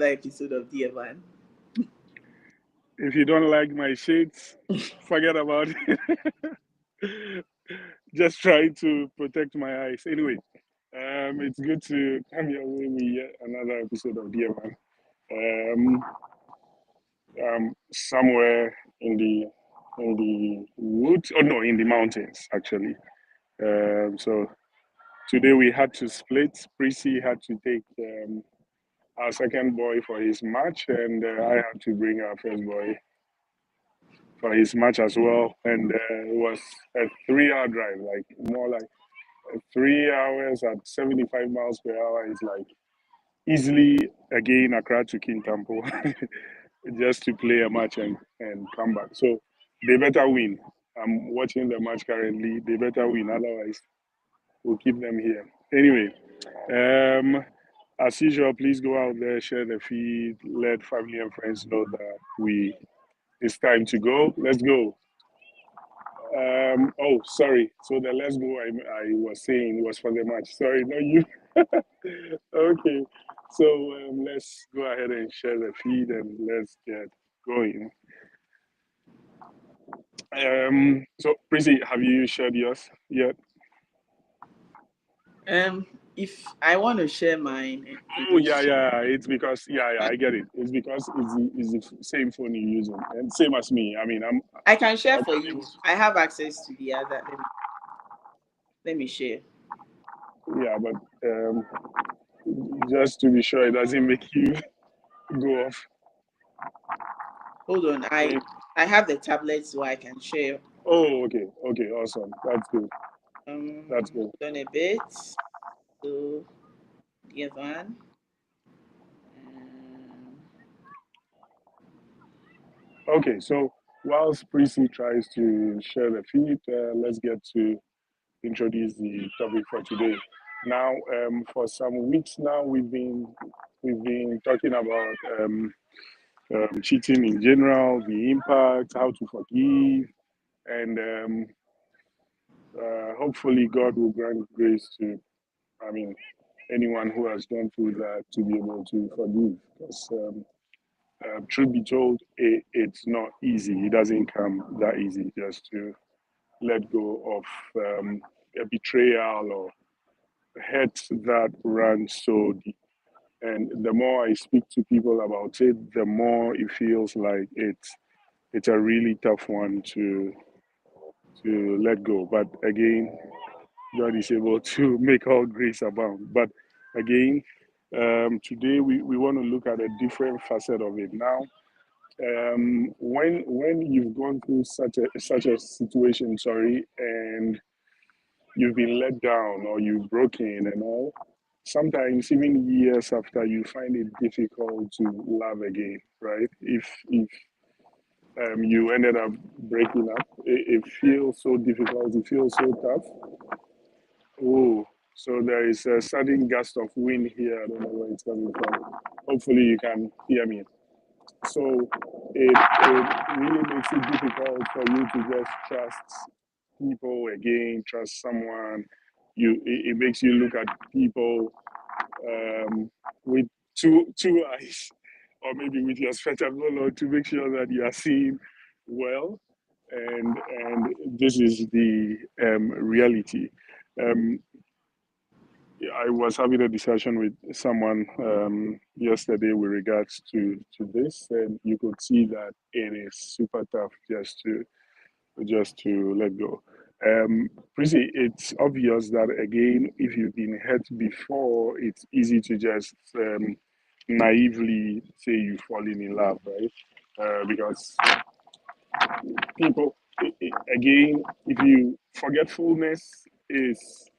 episode of Dear Man. If you don't like my shades, forget about it. Just try to protect my eyes. Anyway, it's good to come your way with yet another episode of Dear Man. Somewhere in the woods, oh no, in the mountains actually. So today we had to split. Prissy had to take our second boy for his match, and I had to bring our first boy for his match as well. And it was a 3 hour drive, like more like 3 hours at 75 miles per hour is like easily again Accra to Kintampo just to play a match and come back. So they better win. I'm watching the match currently. They better win, otherwise we'll keep them here. Anyway, as usual, please go out there, share the feed, let family and friends know that it's time to go. Let's go. Oh, sorry. So the let's go I was saying was for the match. Sorry, not you. Okay. So let's go ahead and share the feed and let's get going. So Prissy, have you shared yours yet? If I want to share mine, Oh yeah. It's because I get it. It's because it's the same phone you're using and same as me. I mean, I can share I'm for you. I have access to the other. Let me share. yeah, but just to be sure it doesn't make you go off. Hold on. I have the tablet so I can share. Oh, okay, awesome. That's good. That's good. Hold on a bit. So the other one. Um, Okay, so whilst Prissy tries to share the feed, let's get to introduce the topic for today. Now, for some weeks now, we've been talking about cheating in general, the impact, how to forgive, and hopefully God will grant grace to, I mean, anyone who has gone through that to be able to forgive. Because truth be told, it's not easy. It doesn't come that easy just to let go of a betrayal or hurt that runs so deep. And the more I speak to people about it, the more it feels like it's a really tough one to let go. But again, God is able to make all grace abound. But again, today we want to look at a different facet of it. Now, when you've gone through such a situation, sorry, and you've been let down or you've broken and all, sometimes even years after you find it difficult to love again, right? If you ended up breaking up, it feels so difficult, it feels so tough. Oh, so there is a sudden gust of wind here. I don't know where it's coming from. Hopefully you can hear me. So it really makes it difficult for you to just trust people again, trust someone. It makes you look at people with two eyes, or maybe with your spectacle, to make sure that you are seeing well. And this is the reality. Um, I was having a discussion with someone yesterday with regards to this, and you could see that it is super tough just to let go. Prissy, it's obvious that again, if you've been hurt before, it's easy to just naively say you've fallen in love, right? Because people, again, if you forgetfulness is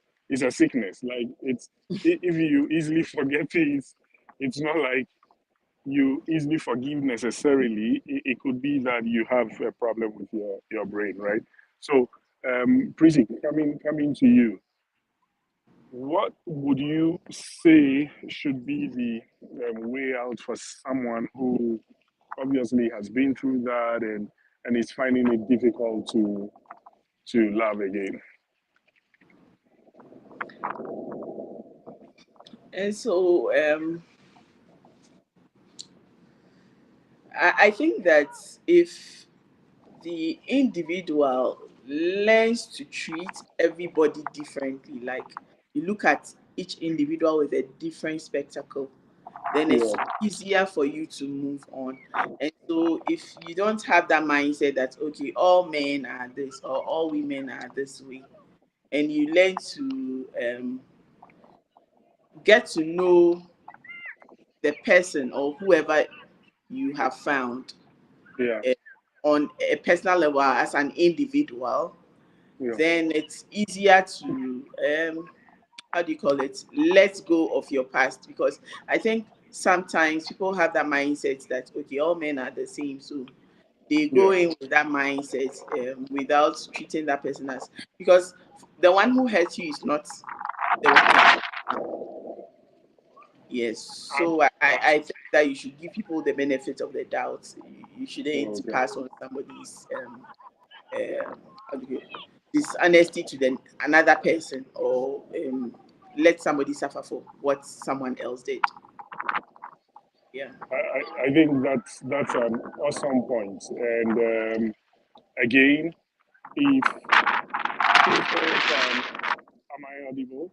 a sickness. Like if you easily forget things, it's not like you easily forgive necessarily. It could be that you have a problem with your brain, right? So, Prissy, coming to you, what would you say should be the way out for someone who obviously has been through that and is finding it difficult to love again? and so I think that if the individual learns to treat everybody differently, like you look at each individual with a different spectacle, then it's Yeah, easier for you to move on. And so if you don't have that mindset that okay, all men are this or all women are this way, and you learn to get to know the person or whoever you have found yeah, uh, on a personal level as an individual, yeah, then it's easier to how do you call it, let go of your past. Because I think sometimes people have that mindset that okay, all men are the same, so they go yeah. in with that mindset without treating that person as, because the one who hurts you is not the one who hurt you now. Yes, so I think that you should give people the benefit of the doubt. You shouldn't Okay. pass on somebody's how do you, dishonesty to the another person, or let somebody suffer for what someone else did. Yeah. I think that's an awesome point. And again, if people can, am I audible?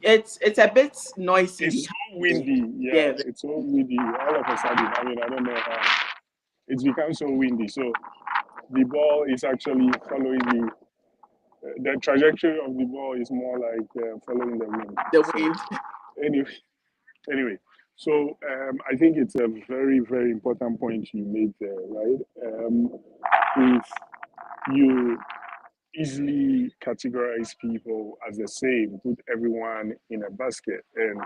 It's a bit noisy It's behind so me. windy. Yeah, Yeah. it's so windy. All of a sudden, I mean, I don't know how it's become so windy. So the ball is actually following the trajectory of the ball is more like following the wind. The So wind. anyway, anyway, so I think it's a very, very important point you made there, right? If you easily categorize people as the same, put everyone in a basket, and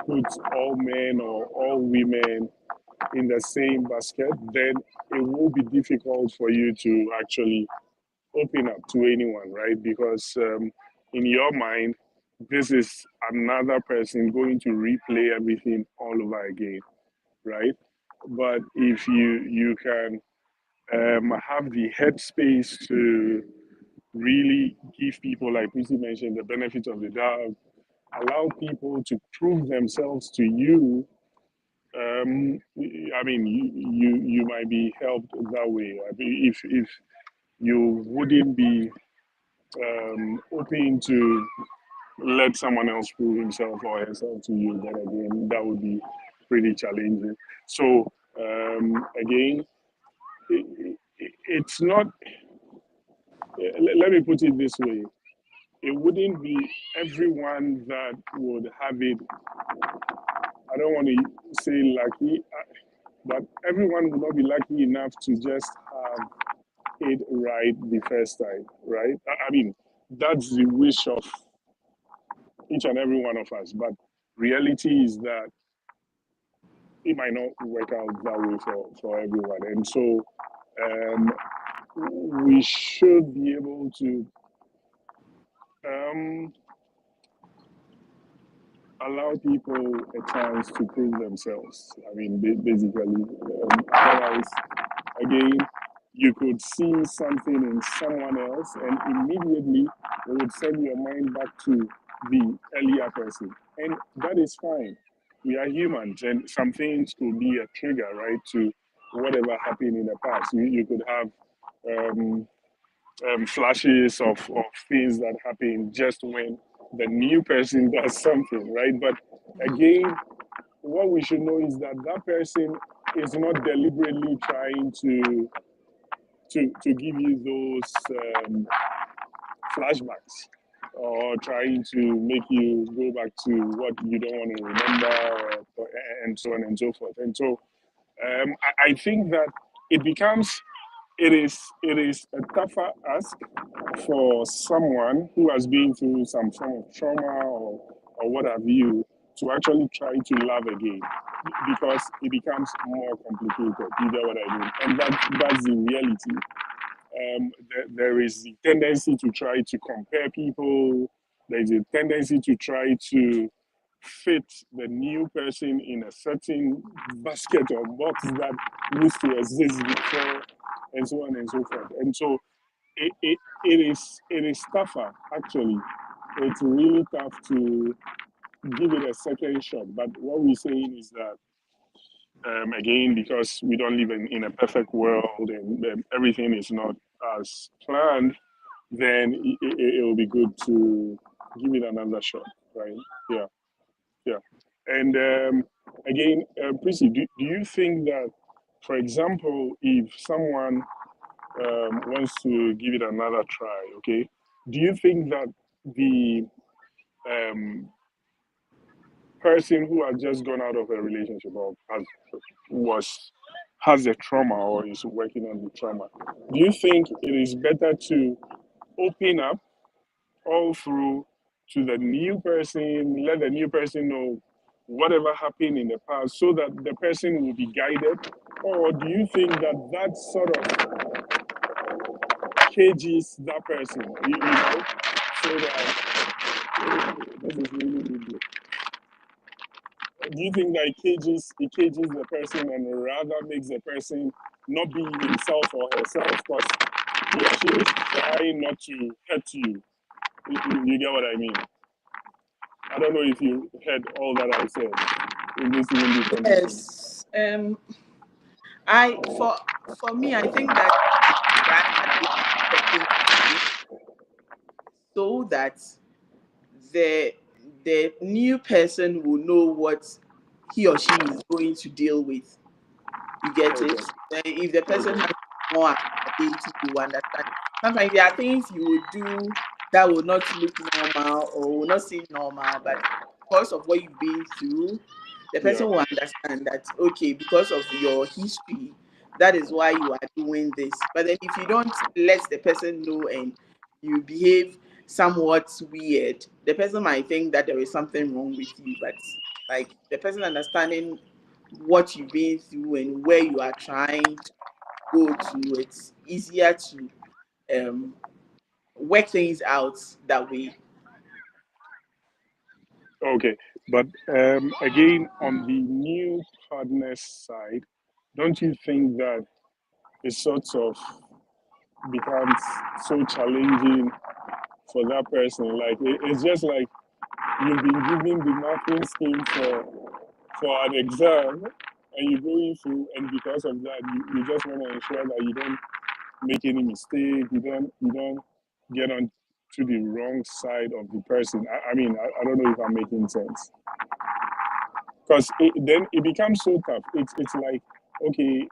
put all men or all women in the same basket, then it will be difficult for you to actually open up to anyone, right? Because in your mind, this is another person going to replay everything all over again, right? But if you can have the headspace to really give people, like Prissy mentioned, the benefit of the doubt, allow people to prove themselves to you. I mean, you might be helped that way. I mean, if you wouldn't be open to let someone else prove himself or herself to you, then again, that would be pretty challenging. So again, it's not. Let me put it this way: it wouldn't be everyone that would have it. I don't want to say lucky, but everyone would not be lucky enough to just have it right the first time, right? I mean, that's the wish of each and every one of us. But reality is that it might not work out that way for everyone. And so um, we should be able to um, allow people a chance to prove themselves. I mean, basically, otherwise, again, you could see something in someone else, and immediately it would send your mind back to the earlier person. And that is fine. We are humans, and some things could be a trigger, right, to whatever happened in the past. You could have um, flashes of things that happen just when the new person does something, right? But again, what we should know is that that person is not deliberately trying to give you those flashbacks or trying to make you go back to what you don't want to remember and so on and so forth. And so I think that it becomes it is a tougher ask for someone who has been through some form of trauma or what have you to actually try to love again because it becomes more complicated. You get what I mean? And that's the reality. There is the tendency to try to compare people. There's a tendency to try to fit the new person in a certain basket or box that used to exist before, and so on and so forth. And so it is tougher actually. It's really tough to give it a second shot. But what we're saying is that again, because we don't live in a perfect world and everything is not as planned, then it will be good to give it another shot, right? Yeah, yeah. And again, Prissy, do you think that, for example, if someone wants to give it another try, okay, do you think that the um, person who has just gone out of a relationship or has a trauma or is working on the trauma, do you think it is better to open up all through to the new person, let the new person know whatever happened in the past so that the person will be guided? Or do you think that that sort of cages that person, so that this is really good. Do you think that it cages the person and rather makes the person not be himself or herself because he or she is trying not to hurt you? You get what I mean? I don't know if you heard all that I said in this conversation. Yes. I for me, I think that so that the the new person will know what he or she is going to deal with. You get Okay. it? If the person Okay. has more ability to understand, sometimes there are things you will do that will not look normal or will not seem normal, but because of what you've been through, the Yeah. person will understand that okay, because of your history, that is why you are doing this. But then if you don't let the person know and you behave somewhat weird, the person might think that there is something wrong with you. But like the person understanding what you've been through and where you are trying to go to, it's easier to um, work things out that way. Okay. But again, on the new partner's side, don't you think that it sort of becomes so challenging for that person? Like it's just like you've been given the marking scheme for an exam, and you're going through, and because of that, you just want to ensure that you don't make any mistake, you don't get on to the wrong side of the person. I mean, I don't know if I'm making sense. Because then it becomes so tough. It's like, okay,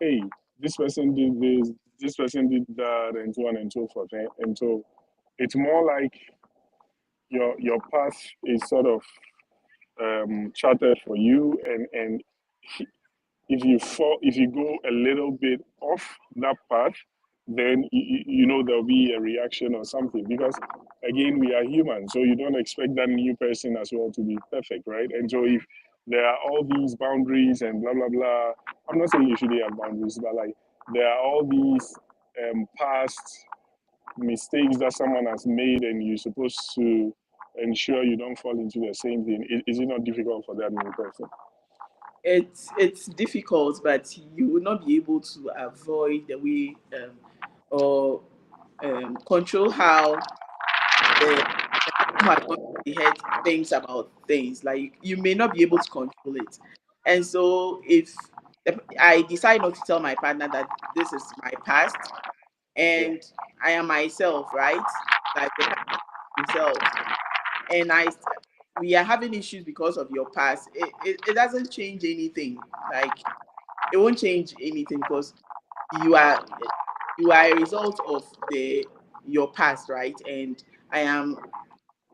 hey, this person did this person did that, and so on and so forth. And so it's more like your path is sort of charted for you, and if you go a little bit off that path, then there'll be a reaction or something because again we are human, so you don't expect that new person as well to be perfect, right? And so if there are all these boundaries and blah blah blah, I'm not saying you shouldn't have boundaries, but like there are all these past mistakes that someone has made, and you're supposed to ensure you don't fall into the same thing. Is it not difficult for that new person? It's difficult, but you will not be able to avoid the way or control how the who has not really heard things about things. Like you may not be able to control it. And so if I decide not to tell my partner that this is my past Yeah. and I am myself, right? Like the person himself, and we are having issues because of your past. It doesn't change anything. Like it won't change anything because you are you are a result of the your past, right? And I am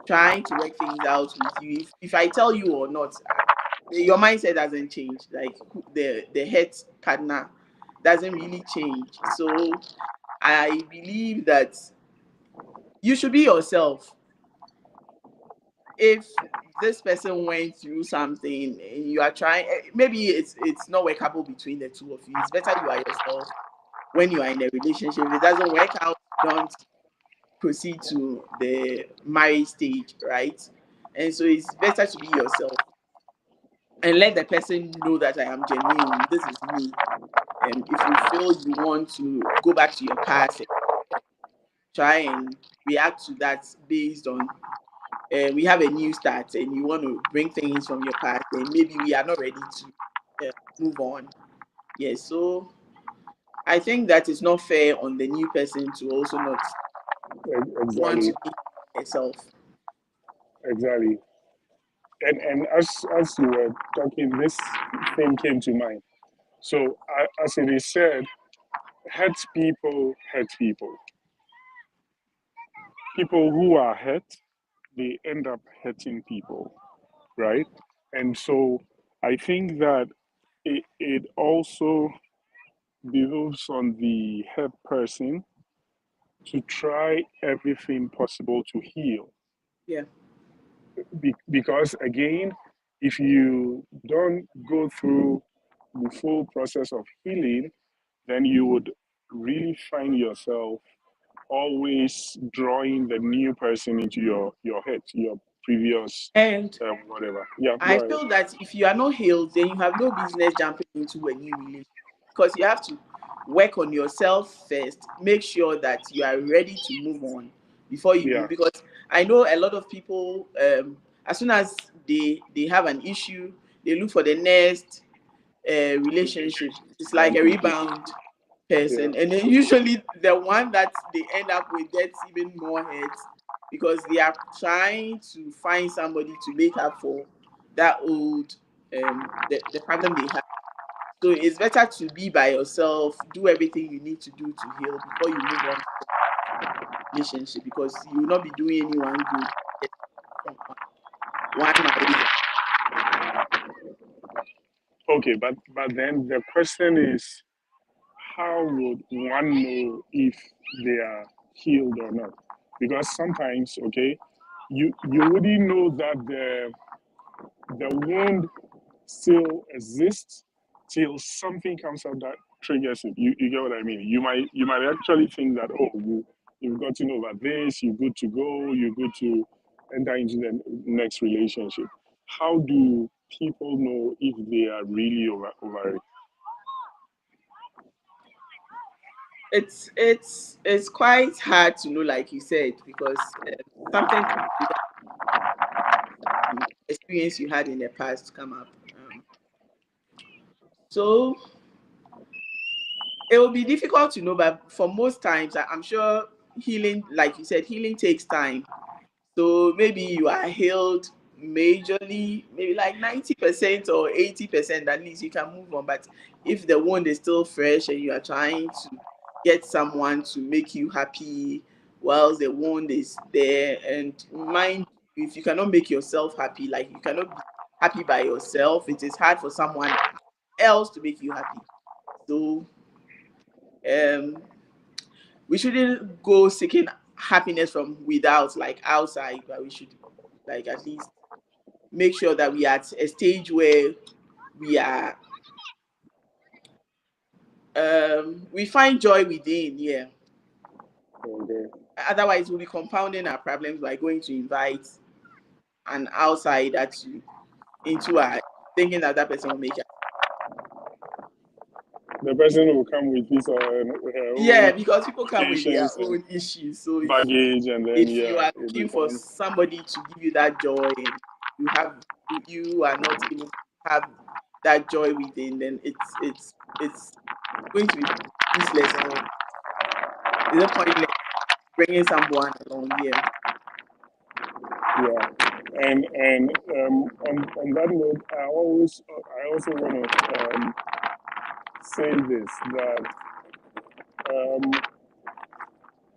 trying to work things out with you. If I tell you or not, your mindset doesn't change. Like the head partner doesn't really change. So I believe that you should be yourself. If this person went through something and you are trying, maybe it's not workable between the two of you. It's better you are yourself when you are in a relationship. If it doesn't work out, don't proceed to the marriage stage, right? And so it's better to be yourself and let the person know that I am genuine. This is me. If you feel you want to go back to your past and try and react to that based on we have a new start and you want to bring things from your past, then maybe we are not ready to. move on. Yes, so I think that is not fair on the new person to also not want Exactly, to be herself. exactly. And as you were talking, this thing came to mind. So as it is said, hurt people hurt people. People who are hurt, they end up hurting people, right? And so I think that it also behooves on the hurt person to try everything possible to heal. Yeah. Because again, if you don't go through the full process of healing, then you would really find yourself always drawing the new person into your head, your previous And whatever. Yeah, I go ahead. feel that if you are not healed, then you have no business jumping into a new relationship because you have to work on yourself first. Make sure that you are ready to move on before you Yeah, move. Because I know a lot of people, as soon as they have an issue, they look for the next relationship. It's like a completely. rebound Yeah, person, and then usually the one that they end up with gets even more hurt because they are trying to find somebody to make up for that old the problem they have. So it's better to be by yourself, do everything you need to do to heal before you move on to the relationship because you will not be doing anyone good. One marriage. okay, but then the question is, how would one know if they are healed or not? Because sometimes, okay, you wouldn't know that the wound still exists till something comes up that triggers it. You get what I mean? You might actually think that, oh, you've gotten over this, you're good to go, you're good to enter into the next relationship. How do people know if they are really over it? It's quite hard to know, like you said, because something can trigger experience you had in the past come up. So it will be difficult to know, but for most times, I'm sure healing, like you said, healing takes time. So maybe you are healed majorly, maybe like 90% or 80%, at least you can move on. But if the wound is still fresh and you are trying to get someone to make you happy while the wound is there, and mind you, if you cannot make yourself happy, like you cannot be happy by yourself, it is hard for someone else to make you happy. So um we shouldn't go seeking happiness from without, like outside, but we should like at least make sure that we are at a stage where we are we find joy within. Yeah, Okay. otherwise we'll be compounding our problems by going to invite an outsider to into our thinking that that person will make it. The person will come with his or her Yeah, own because people come with their patience and own issues. So baggage, and then if you yeah, are it looking for becomes somebody to give you that joy and you are not able to have that joy within, then it's going to be useless, or is it pointless bringing someone along here? yeah. And on that note, I also want to say this, that um,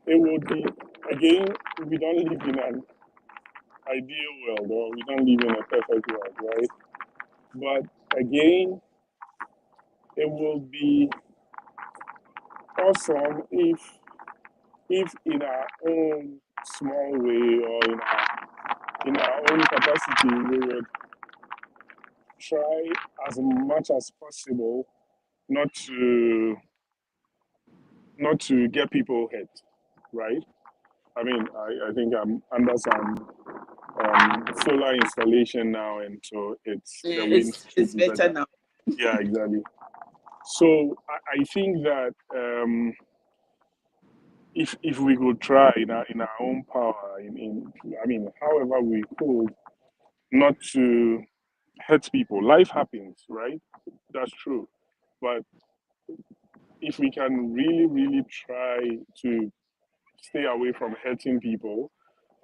it would be, again, we don't live in an ideal world, or we don't live in a perfect world, right? But again, it will be awesome if in our own small way, or in our own capacity, we would try as much as possible not to not to get people hurt, right? I mean, I think I'm under some solar installation now, and so the wind should It's be better better. now. Yeah, exactly. So I think that if we could try in our own power, I mean, however we could, not to hurt people. Life happens, right? That's true. But if we can really, really try to stay away from hurting people,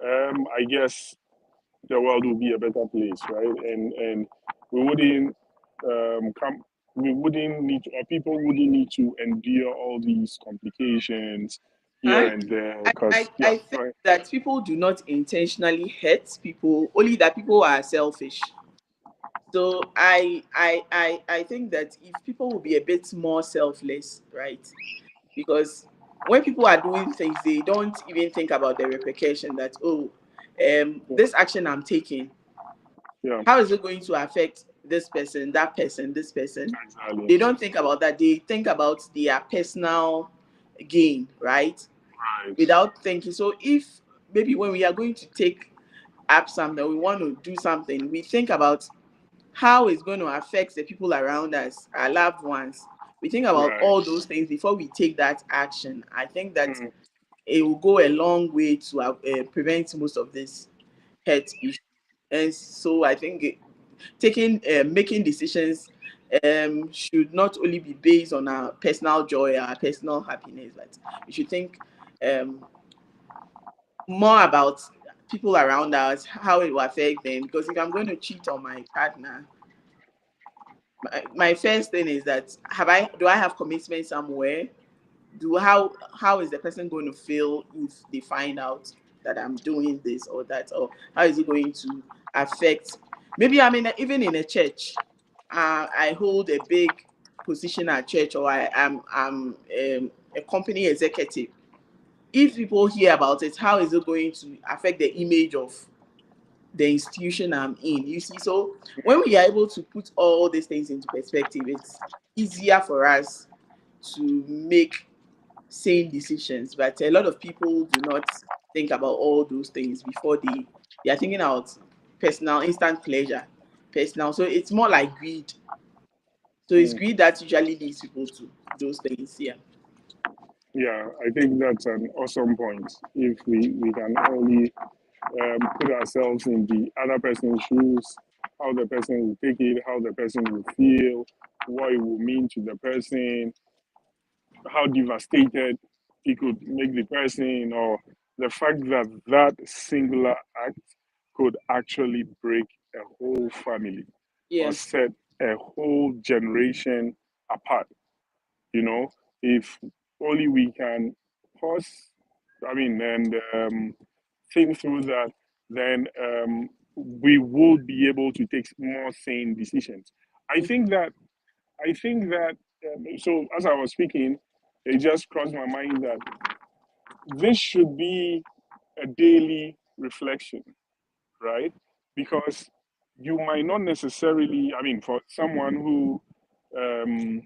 I guess the world will be a better place, right? And we wouldn't come. We wouldn't need to, or people wouldn't need to endure all these complications here I, and there. I, Because I yeah, I think right, that people do not intentionally hurt people, only that people are selfish. So I think that if people will be a bit more selfless, right? Because when people are doing things, they don't even think about the repercussion that, oh, yeah, this action I'm taking, yeah, how is it going to affect this person, that person, this person? exactly. They don't think about that. They think about their personal gain, right? Right. Without thinking. So if maybe when we are going to take up something, we want to do something, we think about how it's going to affect the people around us, our loved ones. We think about Right. all those things before we take that action. I think that Mm, it will go a long way to prevent most of this health issue. And so I think taking making decisions should not only be based on our personal joy, our personal happiness, but we should think um, more about people around us, how it will affect them. Because if I'm going to cheat on my partner, my first thing is that do I have commitment somewhere? Do how is the person going to feel if they find out that I'm doing this or that, or how is it going to affect? Maybe I'm even in a church. I hold a big position at church, or I'm a company executive. If people hear about it, how is it going to affect the image of the institution I'm in? You see, so when we are able to put all these things into perspective, it's easier for us to make sane decisions. But a lot of people do not think about all those things before they are thinking about personal, instant pleasure, personal. So it's more like greed. So it's mm. greed that usually leads people to those things. Yeah. Yeah, I think that's an awesome point. If we can only put ourselves in the other person's shoes, how the person will take it, how the person will feel, what it will mean to the person, how devastated it could make the person, or the fact that that singular act could actually break a whole family or Yeah. set a whole generation apart. You know, if only we can pause, I mean, and think through that, then we will be able to take more sane decisions. I think that I think that so as I was speaking, it just crossed my mind that this should be a daily reflection, right? Because you might not necessarily, I mean, for someone who, um,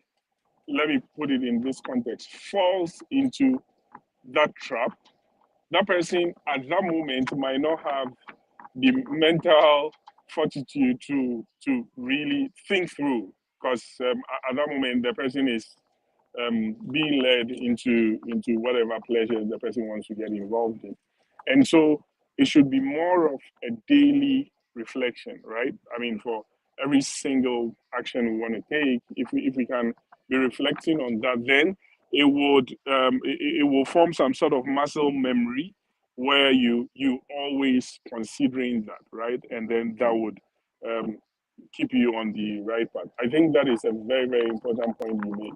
let me put it in this context, falls into that trap, that person at that moment might not have the mental fortitude to really think through, because at that moment the person is being led into whatever pleasure the person wants to get involved in, and so it should be more of a daily reflection, right? I mean, for every single action we want to take, if we can be reflecting on that, then it will form some sort of muscle memory where you always considering that, right? And then that would um, keep you on the right path. I think that is a very, very important point you made.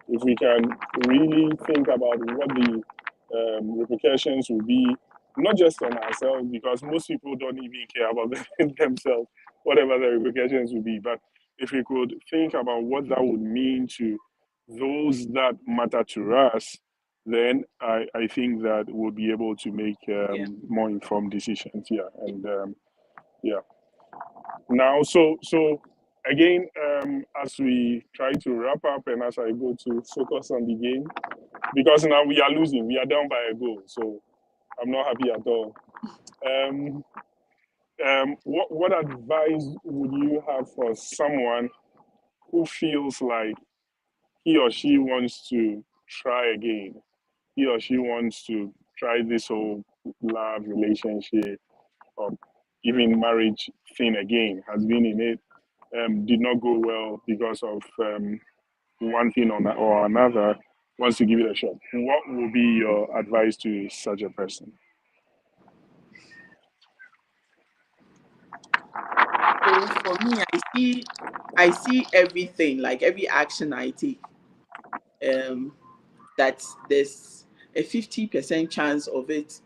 If we can really think about what the repercussions will be, not just on ourselves, because most people don't even care about themselves, whatever the repercussions will be. But if we could think about what that would mean to those that matter to us, then I think that we'll be able to make Yeah. more informed decisions. Yeah, and yeah. Now, so again, as we try to wrap up and as I go to focus on the game, because now we are losing, we are down by a goal, so I'm not happy at all. Um, what advice would you have for someone who feels like he or she wants to try again? He or she wants to try this whole love relationship or even marriage thing again, has been in it did not go well because of one thing or another, wants to give it a shot. What would be your advice to such a person? So for me, I see everything, like every action I take, um, that there's a 50% chance of it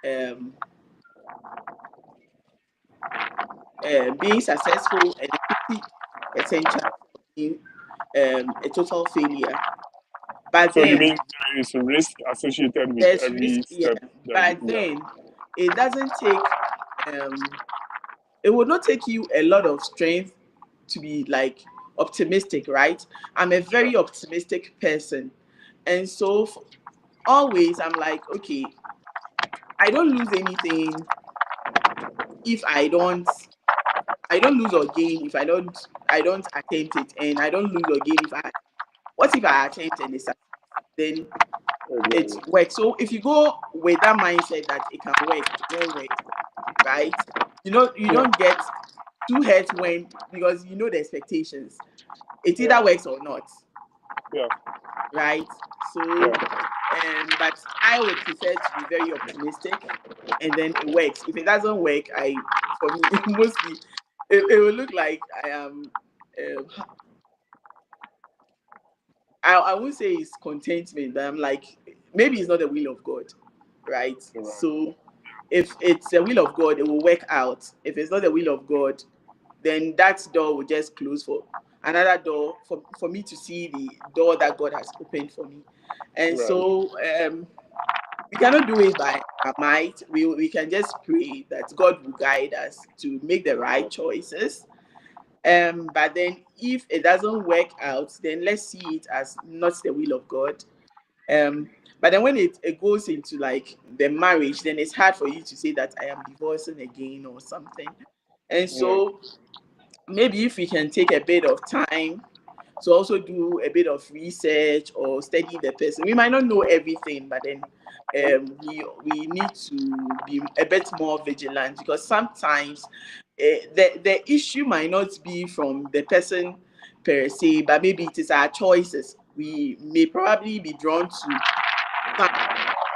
um, being successful and a 50% chance of being a total failure. But So you then mean there is a risk associated with there's risk, every yeah. step that But you, yeah. then it doesn't take it would not take you a lot of strength to be like optimistic, right? I'm a Yeah. very optimistic person. And so always I'm like, okay, I don't lose anything if I don't lose or gain if I don't attempt it, and I don't lose or gain if I what if I attempt and it's then it Exactly. works. So if you go with that mindset that it can work, it won't work, right? You Yeah. don't get too hurt when because you know the expectations. It Yeah. either works or not, Yeah. right? So Yeah. but I would prefer to be very optimistic and then it works. If it doesn't work, for me mostly it will look like I am I won't say it's contentment, but I'm like, maybe it's not the will of God, right? You're right. So if it's the will of God, it will work out. If it's not the will of God, then that door will just close for another door for me to see the door that God has opened for me. And Right. so we cannot do it by our might. We can just pray that God will guide us to make the right Exactly. choices. But then if it doesn't work out, then let's see it as not the will of God. But then when it goes into like the marriage, then it's hard for you to say that I am divorcing again or something. And Yeah. so maybe if we can take a bit of time to also do a bit of research or study the person. We might not know everything, but then we need to be a bit more vigilant because sometimes the issue might not be from the person per se, but maybe it is our choices. We may probably be drawn to some,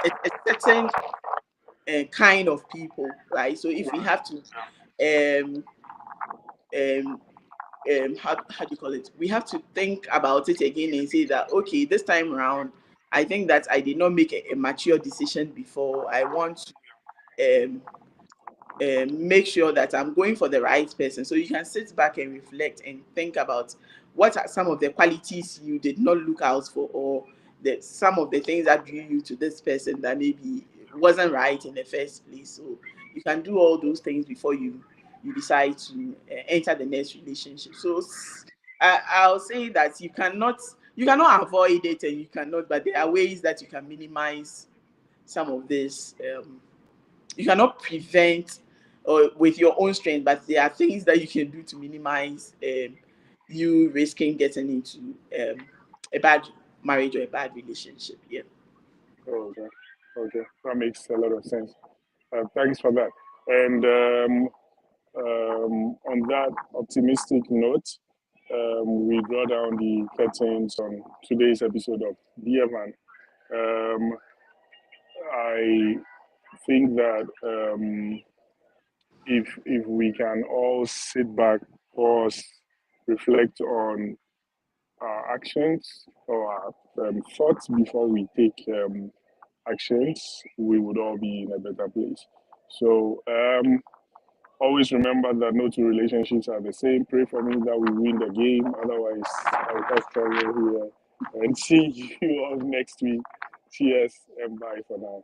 a certain kind of people, right? So if we have to um, um, how do you call it? We have to think about it again and say that okay, this time around, I think that I did not make a mature decision before. I want to make sure that I'm going for the right person. So you can sit back and reflect and think about what are some of the qualities you did not look out for, or that some of the things that drew you to this person that maybe wasn't right in the first place. So you can do all those things before you decide to enter the next relationship. So I'll say that you cannot avoid it and you cannot, but there are ways that you can minimize some of this. You cannot prevent with your own strength, but there are things that you can do to minimize you risking getting into a bad marriage or a bad relationship. Yeah. Oh, okay. Okay. That makes a lot of sense. Thanks for that. And on that optimistic note, we draw down the curtains on today's episode of Dear Man. Um, I think that if we can all sit back, pause, reflect on our actions or our thoughts before we take actions, we would all be in a better place. So always remember that no two relationships are the same. Pray for me that we win the game. Otherwise, I'll just struggle here. And see you all next week. Cheers and bye for now.